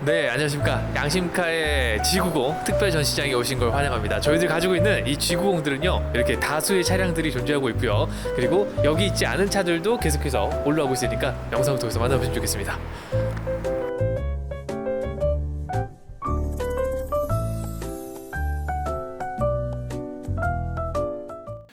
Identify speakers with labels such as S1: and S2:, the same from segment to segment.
S1: 네, 안녕하십니까. 양심카의 G90 특별 전시장에 오신 걸 환영합니다. 저희들이 가지고 있는 이 G90들은요, 이렇게 다수의 차량들이 존재하고 있고요. 그리고 여기 있지 않은 차들도 계속해서 올라오고 있으니까 영상을 통해서 만나보시면 좋겠습니다.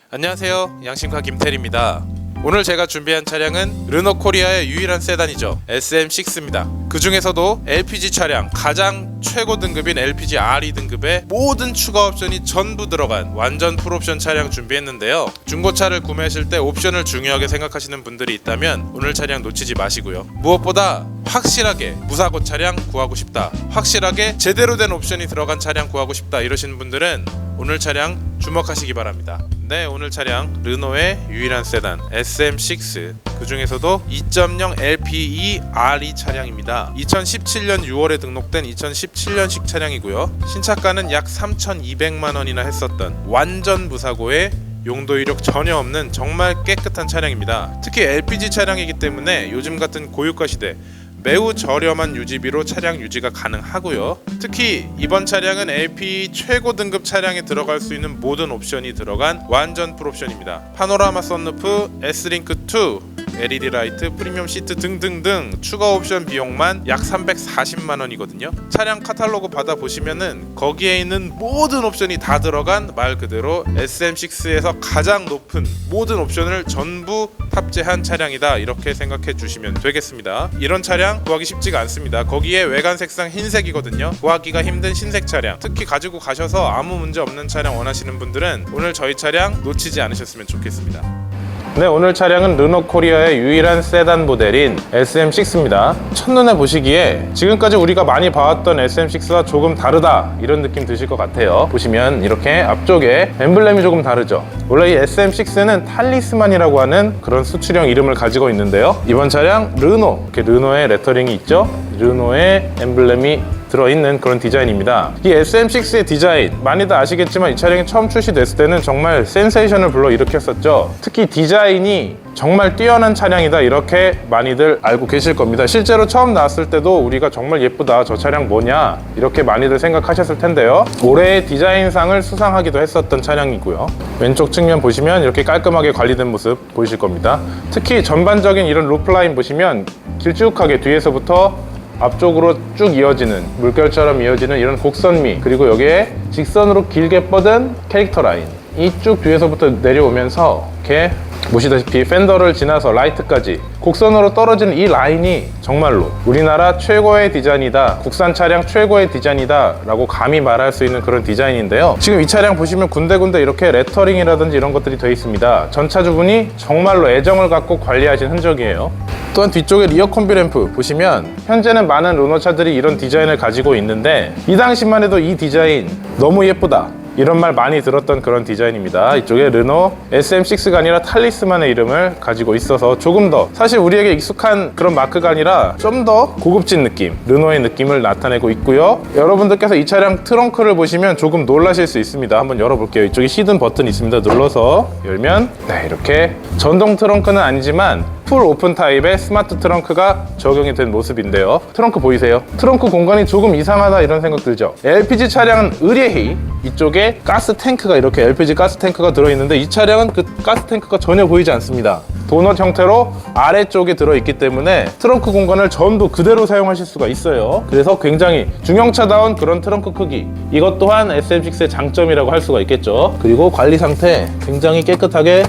S2: 안녕하세요, 양심카 김태리입니다. 오늘 제가 준비한 차량은 르노코리아의 유일한 세단이죠. SM6입니다. 그 중에서도 LPG 차량 가장 최고 등급인 LPG RE 등급의 모든 추가 옵션이 전부 들어간 완전 풀옵션 차량 준비했는데요. 중고차를 구매하실 때 옵션을 중요하게 생각하시는 분들이 있다면 오늘 차량 놓치지 마시고요. 무엇보다 확실하게 무사고 차량 구하고 싶다, 확실하게 제대로 된 옵션이 들어간 차량 구하고 싶다 이러시는 분들은 오늘 차량 주목하시기 바랍니다. 네, 오늘 차량 르노의 유일한 세단 SM6, 그 중에서도 2.0 LPE RE 차량입니다. 2017년 6월에 등록된 2017년식 차량이고요. 신차가는 약 3,200만 원이나 했었던 완전 무사고의 용도 이력 전혀 없는 정말 깨끗한 차량입니다. 특히 LPG 차량이기 때문에 요즘 같은 고유가 시대 매우 저렴한 유지비로 차량 유지가 가능하고요. 특히 이번 차량은 LP 최고 등급 차량에 들어갈 수 있는 모든 옵션이 들어간 완전 풀옵션입니다. 파노라마 선루프, S링크2, LED 라이트, 프리미엄 시트 등등등 추가 옵션 비용만 약 340만 원이거든요. 차량 카탈로그 받아보시면은 거기에 있는 모든 옵션이 다 들어간 말 그대로 SM6에서 가장 높은 모든 옵션을 전부 탑재한 차량이다, 이렇게 생각해 주시면 되겠습니다. 이런 차량 구하기 쉽지가 않습니다. 거기에 외관 색상 흰색이거든요. 구하기가 힘든 신색 차량, 특히 가지고 가셔서 아무 문제 없는 차량 원하시는 분들은 오늘 저희 차량 놓치지 않으셨으면 좋겠습니다. 네, 오늘 차량은 르노코리아의 유일한 세단 모델인 SM6입니다. 첫눈에 보시기에 지금까지 우리가 많이 봐왔던 SM6와 조금 다르다, 이런 느낌 드실 것 같아요. 보시면 이렇게 앞쪽에 엠블렘이 조금 다르죠. 원래 이 SM6는 탈리스만이라고 하는 그런 수출형 이름을 가지고 있는데요, 이번 차량 르노, 이렇게 르노의 레터링이 있죠. 르노의 엠블렘이 들어있는 그런 디자인입니다. 이 SM6의 디자인 많이들 아시겠지만 이 차량이 처음 출시됐을 때는 정말 센세이션을 불러일으켰었죠. 특히 디자인이 정말 뛰어난 차량이다, 이렇게 많이들 알고 계실 겁니다. 실제로 처음 나왔을 때도 우리가 정말 예쁘다, 저 차량 뭐냐, 이렇게 많이들 생각하셨을 텐데요. 올해의 디자인상을 수상하기도 했었던 차량이고요. 왼쪽 측면 보시면 이렇게 깔끔하게 관리된 모습 보이실 겁니다. 특히 전반적인 이런 루프라인 보시면 길쭉하게 뒤에서부터 앞쪽으로 쭉 이어지는, 물결처럼 이어지는 이런 곡선미, 그리고 여기에 직선으로 길게 뻗은 캐릭터 라인, 이 쭉 뒤에서부터 내려오면서 이렇게 보시다시피 펜더를 지나서 라이트까지 곡선으로 떨어지는 이 라인이 정말로 우리나라 최고의 디자인이다, 국산 차량 최고의 디자인이다 라고 감히 말할 수 있는 그런 디자인인데요. 지금 이 차량 보시면 군데군데 이렇게 레터링이라든지 이런 것들이 되어 있습니다. 전차주분이 정말로 애정을 갖고 관리하신 흔적이에요. 또한 뒤쪽에 리어 콤비 램프 보시면 현재는 많은 르노차들이 이런 디자인을 가지고 있는데 이 당시만 해도 이 디자인 너무 예쁘다, 이런 말 많이 들었던 그런 디자인입니다. 이쪽에 르노 SM6가 아니라 탈리스만의 이름을 가지고 있어서 조금 더 사실 우리에게 익숙한 그런 마크가 아니라 좀 더 고급진 느낌, 르노의 느낌을 나타내고 있고요. 여러분들께서 이 차량 트렁크를 보시면 조금 놀라실 수 있습니다. 한번 열어볼게요. 이쪽에 히든 버튼이 있습니다. 눌러서 열면 네, 이렇게 전동 트렁크는 아니지만 풀 오픈 타입의 스마트 트렁크가 적용이 된 모습인데요. 트렁크 보이세요? 트렁크 공간이 조금 이상하다, 이런 생각 들죠? LPG 차량은 의뢰히 이쪽에 가스 탱크가, 이렇게 LPG 가스 탱크가 들어있는데 이 차량은 그 가스 탱크가 전혀 보이지 않습니다. 도넛 형태로 아래쪽에 들어있기 때문에 트렁크 공간을 전부 그대로 사용하실 수가 있어요. 그래서 굉장히 중형차다운 그런 트렁크 크기, 이것 또한 SM6의 장점이라고 할 수가 있겠죠. 그리고 관리 상태 굉장히 깨끗하게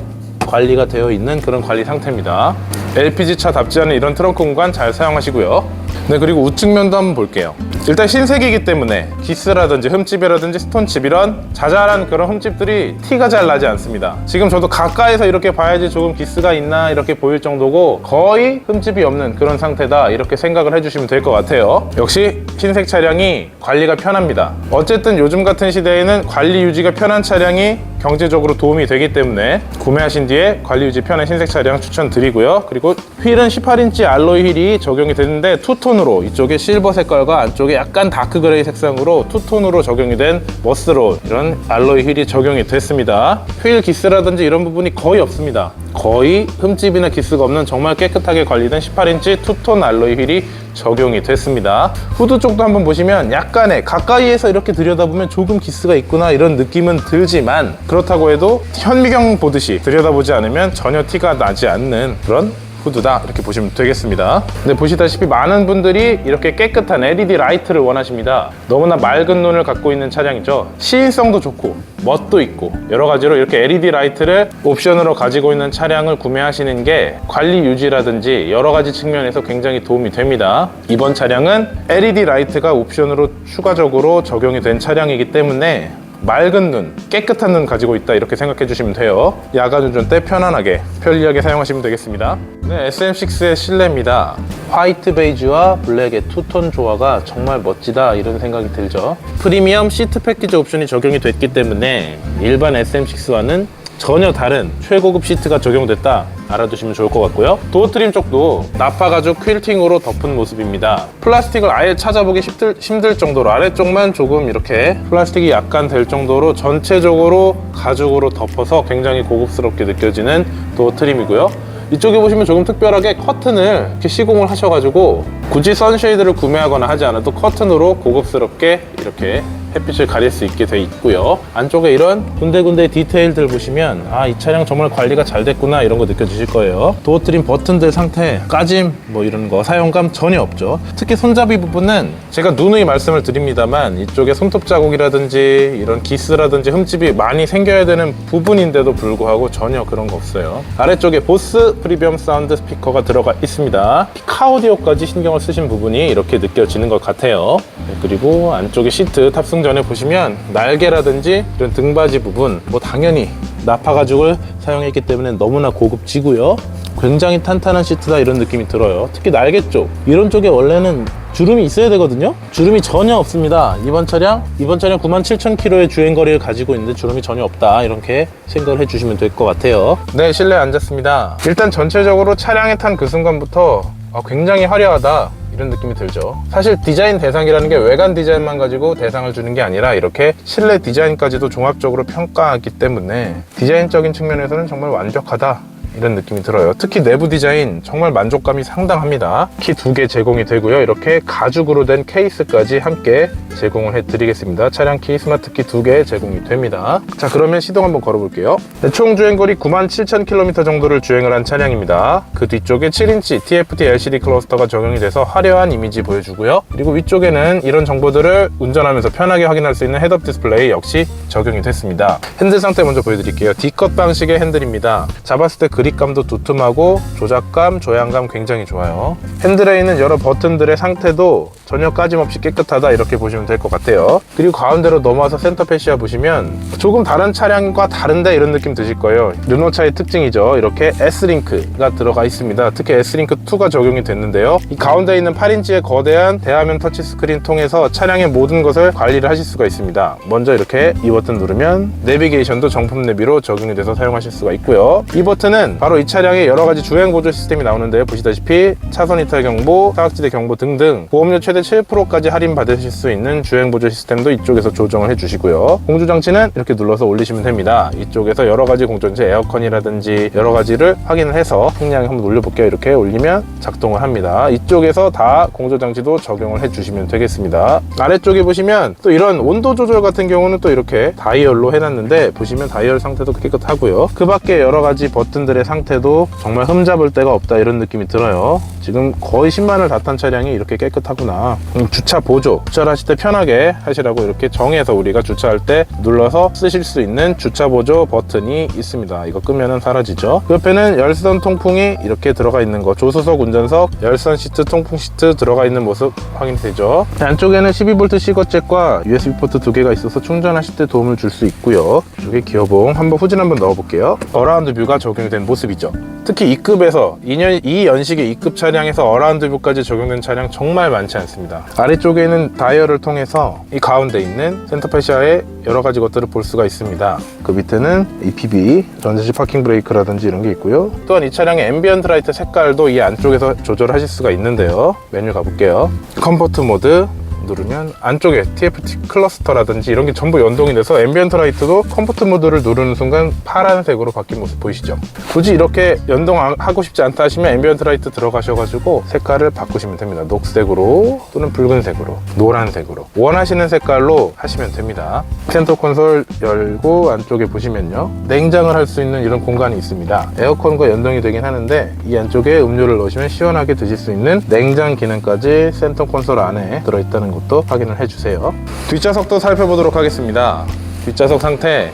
S2: 관리가 되어 있는 그런 관리 상태입니다. LPG 차답지 않은 이런 트렁크 공간 잘 사용하시고요. 네, 그리고 우측면도 한번 볼게요. 일단 흰색이기 때문에 기스라든지 흠집이라든지 스톤칩, 이런 자잘한 그런 흠집들이 티가 잘 나지 않습니다. 지금 저도 가까이서 이렇게 봐야지 조금 기스가 있나 이렇게 보일 정도고 거의 흠집이 없는 그런 상태다, 이렇게 생각을 해주시면 될 것 같아요. 역시 흰색 차량이 관리가 편합니다. 어쨌든 요즘 같은 시대에는 관리 유지가 편한 차량이
S3: 경제적으로 도움이 되기 때문에 구매하신 뒤에 관리 유지 편한 흰색 차량 추천드리고요. 그리고 휠은 18인치 알로이 휠이 적용이 되는데 투톤으로, 이쪽에 실버 색깔과 안쪽에 약간 다크 그레이 색상으로 투톤으로 적용이 된 머스로 이런 알로이 휠이 적용이 됐습니다. 휠 기스라든지 이런 부분이 거의 없습니다. 거의 흠집이나 기스가 없는 정말 깨끗하게 관리된 18인치 투톤 알로이 휠이 적용이 됐습니다. 후드 쪽도 한번 보시면 약간의, 가까이에서 이렇게 들여다보면 조금 기스가 있구나 이런 느낌은 들지만, 그렇다고 해도 현미경 보듯이 들여다보지 않으면 전혀 티가 나지 않는 그런 후드다, 이렇게 보시면 되겠습니다. 근데 보시다시피 많은 분들이 이렇게 깨끗한 LED 라이트를 원하십니다. 너무나 맑은 눈을 갖고 있는 차량이죠. 시인성도 좋고 멋도 있고 여러 가지로 이렇게 LED 라이트를 옵션으로 가지고 있는 차량을 구매하시는 게 관리 유지라든지 여러 가지 측면에서 굉장히 도움이 됩니다. 이번 차량은 LED 라이트가 옵션으로 추가적으로 적용이 된 차량이기 때문에 맑은 눈, 깨끗한 눈 가지고 있다, 이렇게 생각해 주시면 돼요. 야간 운전 때 편안하게 편리하게 사용하시면 되겠습니다. 네, SM6의 실내입니다. 화이트 베이지와 블랙의 투톤 조화가 정말 멋지다, 이런 생각이 들죠. 프리미엄 시트 패키지 옵션이 적용이 됐기 때문에 일반 SM6와는 전혀 다른 최고급 시트가 적용됐다, 알아두시면 좋을 것 같고요. 도어 트림 쪽도 나파 가죽 퀼팅으로 덮은 모습입니다. 플라스틱을 아예 찾아보기 힘들 정도로, 아래쪽만 조금 이렇게 플라스틱이 약간 될 정도로 전체적으로 가죽으로 덮어서 굉장히 고급스럽게 느껴지는 도어 트림이고요. 이쪽에 보시면 조금 특별하게 커튼을 이렇게 시공을 하셔가지고 굳이 선쉐이드를 구매하거나 하지 않아도 커튼으로 고급스럽게 이렇게 햇빛을 가릴 수 있게 돼 있고요. 안쪽에 이런 군데군데 디테일들 보시면 아, 이 차량 정말 관리가 잘 됐구나, 이런 거 느껴지실 거예요. 도어 트림 버튼들 상태, 까짐 뭐 이런 거 사용감 전혀 없죠. 특히 손잡이 부분은 제가 누누이 말씀을 드립니다만 이쪽에 손톱 자국이라든지 이런 기스라든지 흠집이 많이 생겨야 되는 부분인데도 불구하고 전혀 그런 거 없어요. 아래쪽에 보스 프리미엄 사운드 스피커가 들어가 있습니다. 카오디오까지 신경을 쓰신 부분이 이렇게 느껴지는 것 같아요. 그리고 안쪽에 시트 탑승 전에 보시면 날개라든지 이런 등받이 부분, 뭐 당연히 나파 가죽을 사용했기 때문에 너무나 고급지고요. 굉장히 탄탄한 시트다, 이런 느낌이 들어요. 특히 날개 쪽, 이런 쪽에 원래는 주름이 있어야 되거든요. 주름이 전혀 없습니다. 이번 차량 97,000km의 주행거리를 가지고 있는데 주름이 전혀 없다, 이렇게 생각을 해주시면 될 것 같아요. 네, 실내에 앉았습니다. 일단 전체적으로 차량에 탄 그 순간부터 굉장히 화려하다, 이런 느낌이 들죠. 사실 디자인 대상이라는 게 외관 디자인만 가지고 대상을 주는 게 아니라 이렇게 실내 디자인까지도 종합적으로 평가하기 때문에 디자인적인 측면에서는 정말 완벽하다, 이런 느낌이 들어요. 특히 내부 디자인 정말 만족감이 상당합니다. 키 2개 제공이 되고요. 이렇게 가죽으로 된 케이스까지 함께 제공을 해드리겠습니다. 차량 키, 스마트 키 2개 제공이 됩니다. 자, 그러면 시동 한번 걸어볼게요. 네, 총 주행거리 97,000km 정도를 주행을 한 차량입니다. 그 뒤쪽에 7인치 TFT LCD 클러스터가 적용이 돼서 화려한 이미지 보여주고요. 그리고 위쪽에는 이런 정보들을 운전하면서 편하게 확인할 수 있는 헤드업 디스플레이 역시 적용이 됐습니다. 핸들 상태 먼저 보여드릴게요. D컷 방식의 핸들입니다. 잡았을 때 그립감도 두툼하고 조작감, 조향감 굉장히 좋아요. 핸들에 있는 여러 버튼들의 상태도 전혀 까짐없이 깨끗하다, 이렇게 보시면 될 것 같아요. 그리고 가운데로 넘어와서 센터 패시아 보시면 조금 다른 차량과 다른데, 이런 느낌 드실 거예요. 르노차의 특징이죠. 이렇게 S링크가 들어가 있습니다. 특히 S링크 2가 적용이 됐는데요. 이 가운데 있는 8인치의 거대한 대화면 터치스크린 통해서 차량의 모든 것을 관리를 하실 수가 있습니다. 먼저 이렇게 이 버튼 누르면 내비게이션도 정품 내비로 적용이 돼서 사용하실 수가 있고요. 이 버튼은 바로 이 차량의 여러 가지 주행 보조 시스템이 나오는데요. 보시다시피 차선 이탈 경보, 사각지대 경보 등등 보험료 최대 7%까지 할인 받으실 수 있는 주행 보조 시스템도 이쪽에서 조정을 해주시고요. 공조 장치는 이렇게 눌러서 올리시면 됩니다. 이쪽에서 여러 가지 공조장치, 에어컨이라든지 여러 가지를 확인을 해서 풍량을 한번 올려볼게요. 이렇게 올리면 작동을 합니다. 이쪽에서 다 공조 장치도 적용을 해주시면 되겠습니다. 아래쪽에 보시면 또 이런 온도 조절 같은 경우는 또 이렇게 다이얼로 해놨는데 보시면 다이얼 상태도 깨끗하고요. 그 밖에 여러 가지 버튼들의 상태도 정말 흠잡을 데가 없다, 이런 느낌이 들어요. 지금 거의 10만을 다 탄 차량이 이렇게 깨끗하구나. 주차 보조, 주차를 하실 때 편하게 하시라고 이렇게 정해서 우리가 주차할 때 눌러서 쓰실 수 있는 주차 보조 버튼이 있습니다. 이거 끄면은 사라지죠. 그 옆에는 열선 통풍이 이렇게 들어가 있는 거, 조수석, 운전석, 열선 시트, 통풍 시트 들어가 있는 모습 확인되죠. 안쪽에는 12V C거잭과 USB 포트 2개가 있어서 충전하실 때 도움을 줄 수 있고요. 이쪽에 기어봉 한번 후진 한번 넣어볼게요. 어라운드 뷰가 적용된 모습이죠. 특히 E급에서 이 연식의 E급 차량에서 어라운드 뷰까지 적용된 차량 정말 많지 않습니다. 아래쪽에는 다이얼을 통해서 이 가운데 있는 센터 패시아의 여러 가지 것들을 볼 수가 있습니다. 그 밑에는 EPB, 전자식 파킹 브레이크라든지 이런 게 있고요. 또한 이 차량의 앰비언트 라이트 색깔도 이 안쪽에서 조절하실 수가 있는데요. 메뉴 가볼게요. 컴포트 모드 누르면 안쪽에 TFT 클러스터라든지 이런 게 전부 연동이 돼서 앰비언트 라이트도 컴포트 모드를 누르는 순간 파란색으로 바뀐 모습 보이시죠? 굳이 이렇게 연동하고 싶지 않다 하시면 앰비언트 라이트 들어가셔가지고 색깔을 바꾸시면 됩니다. 녹색으로 또는 붉은색으로, 노란색으로 원하시는 색깔로 하시면 됩니다. 센터 콘솔 열고 안쪽에 보시면요, 냉장을 할 수 있는 이런 공간이 있습니다. 에어컨과 연동이 되긴 하는데 이 안쪽에 음료를 넣으시면 시원하게 드실 수 있는 냉장 기능까지 센터 콘솔 안에 들어있다는 것도 확인을 해주세요. 뒷좌석도 살펴보도록 하겠습니다. 뒷좌석 상태,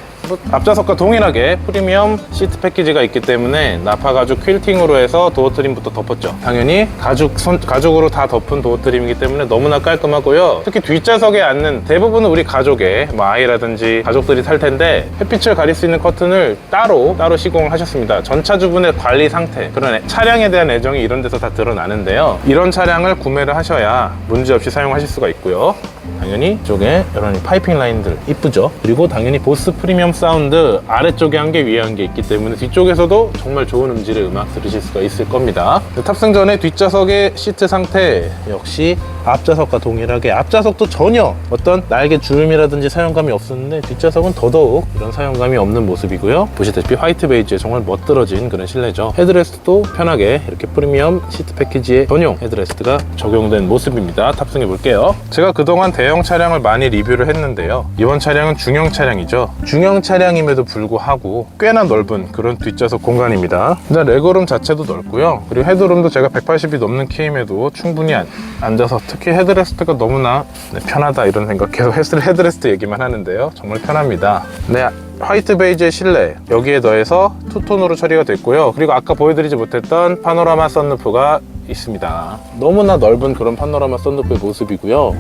S3: 앞좌석과 동일하게 프리미엄 시트 패키지가 있기 때문에 나파 가죽 퀼팅으로 해서 도어 트림부터 덮었죠. 당연히 가죽으로 다 덮은 도어 트림이기 때문에 너무나 깔끔하고요. 특히 뒷좌석에 앉는 대부분은 우리 가족의 아이라든지 가족들이 탈 텐데 햇빛을 가릴 수 있는 커튼을 따로 시공을 하셨습니다. 전차주분의 관리 상태, 그런 차량에 대한 애정이 이런 데서 다 드러나는데요. 이런 차량을 구매를 하셔야 문제없이 사용하실 수가 있고요. 당연히 이쪽에 이런 파이핑 라인들 이쁘죠. 그리고 당연히 보스 프리미엄 사운드 아래쪽에 한 개 위에 한 개 있기 때문에 뒤쪽에서도 정말 좋은 음질의 음악 들으실 수가 있을 겁니다. 탑승 전에 뒷좌석의 시트 상태 역시 앞좌석과 동일하게, 앞좌석도 전혀 어떤 날개 주름이라든지 사용감이 없었는데 뒷좌석은 더더욱 이런 사용감이 없는 모습이고요. 보시다시피 화이트 베이지에 정말 멋들어진 그런 실내죠. 헤드레스트도 편하게 이렇게 프리미엄 시트 패키지의 전용 헤드레스트가 적용된 모습입니다. 탑승해 볼게요. 제가 그동안 대형 차량을 많이 리뷰를 했는데요, 이번 차량은 중형 차량이죠. 중형 차량임에도 불구하고 꽤나 넓은 그런 뒷좌석 공간입니다. 일단 레그룸 자체도 넓고요. 그리고 헤드룸도 제가 180이 넘는 키임에도 충분히 앉아서, 특히 헤드레스트가 너무나 편하다 이런 생각해서 헤드레스트 얘기만 하는데요, 정말 편합니다. 네, 화이트 베이지의 실내, 여기에 더해서 투톤으로 처리가 됐고요. 그리고 아까 보여드리지 못했던 파노라마 썬루프가 있습니다. 너무나 넓은 그런 파노라마 썬루프의 모습이고요.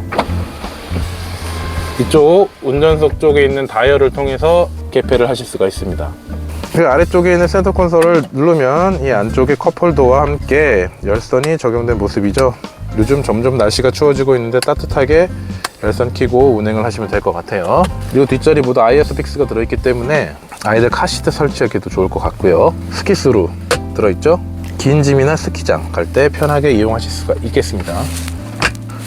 S3: 이쪽 운전석 쪽에 있는 다이얼을 통해서 개폐를 하실 수가 있습니다. 그 아래쪽에 있는 센터 콘솔을 누르면 이 안쪽에 컵홀더와 함께 열선이 적용된 모습이죠. 요즘 점점 날씨가 추워지고 있는데 따뜻하게 열선 켜고 운행을 하시면 될 것 같아요. 그리고 뒷자리 모두 ISFix가 들어있기 때문에 아이들 카시트 설치하기도 좋을 것 같고요. 스키스루 들어있죠. 긴 짐이나 스키장 갈 때 편하게 이용하실 수가 있겠습니다.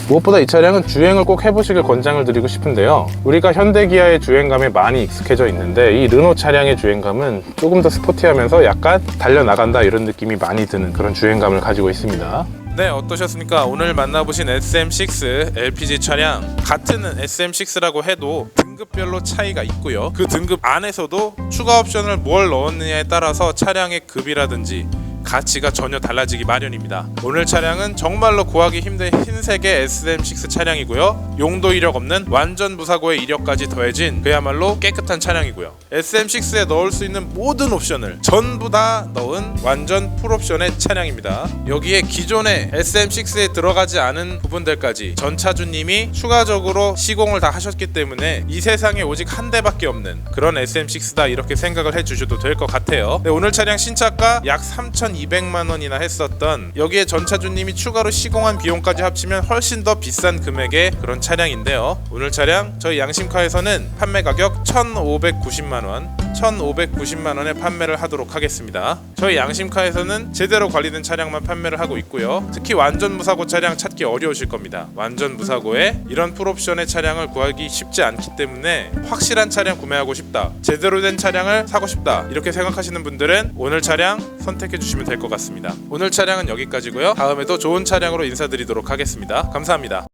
S3: 무엇보다 이 차량은 주행을 꼭 해보시길 권장을 드리고 싶은데요, 우리가 현대기아의 주행감에 많이 익숙해져 있는데 이 르노 차량의 주행감은 조금 더 스포티하면서 약간 달려나간다 이런 느낌이 많이 드는 그런 주행감을 가지고 있습니다.
S2: 네, 어떠셨습니까? 오늘 만나보신 SM6 LPG 차량, 같은 SM6라고 해도 등급별로 차이가 있고요. 그 등급 안에서도 추가 옵션을 뭘 넣었느냐에 따라서 차량의 급이라든지 가치가 전혀 달라지기 마련입니다. 오늘 차량은 정말로 구하기 힘든 흰색의 SM6 차량이고요. 용도 이력 없는 완전 무사고의 이력까지 더해진 그야말로 깨끗한 차량이고요. SM6에 넣을 수 있는 모든 옵션을 전부 다 넣은 완전 풀옵션의 차량입니다. 여기에 기존의 SM6에 들어가지 않은 부분들까지 전차주님이 추가적으로 시공을 다 하셨기 때문에 이 세상에 오직 한 대밖에 없는 그런 SM6다 이렇게 생각을 해주셔도 될 것 같아요. 네, 오늘 차량 신차가 약 3,200만 원이나 했었던, 여기에 전차주님이 추가로 시공한 비용까지 합치면 훨씬 더 비싼 금액의 그런 차량인데요. 오늘 차량 저희 양심카에서는 판매 가격 1,590만 원, 1,590만 원에 판매를 하도록 하겠습니다. 저희 양심카에서는 제대로 관리된 차량만 판매를 하고 있고요. 특히 완전 무사고 차량 찾기 어려우실 겁니다. 완전 무사고에 이런 풀옵션의 차량을 구하기 쉽지 않기 때문에 확실한 차량 구매하고 싶다, 제대로 된 차량을 사고 싶다 이렇게 생각하시는 분들은 오늘 차량 선택해 주시면 될 것 같습니다. 오늘 차량은 여기까지고요. 다음에도 좋은 차량으로 인사드리도록 하겠습니다. 감사합니다.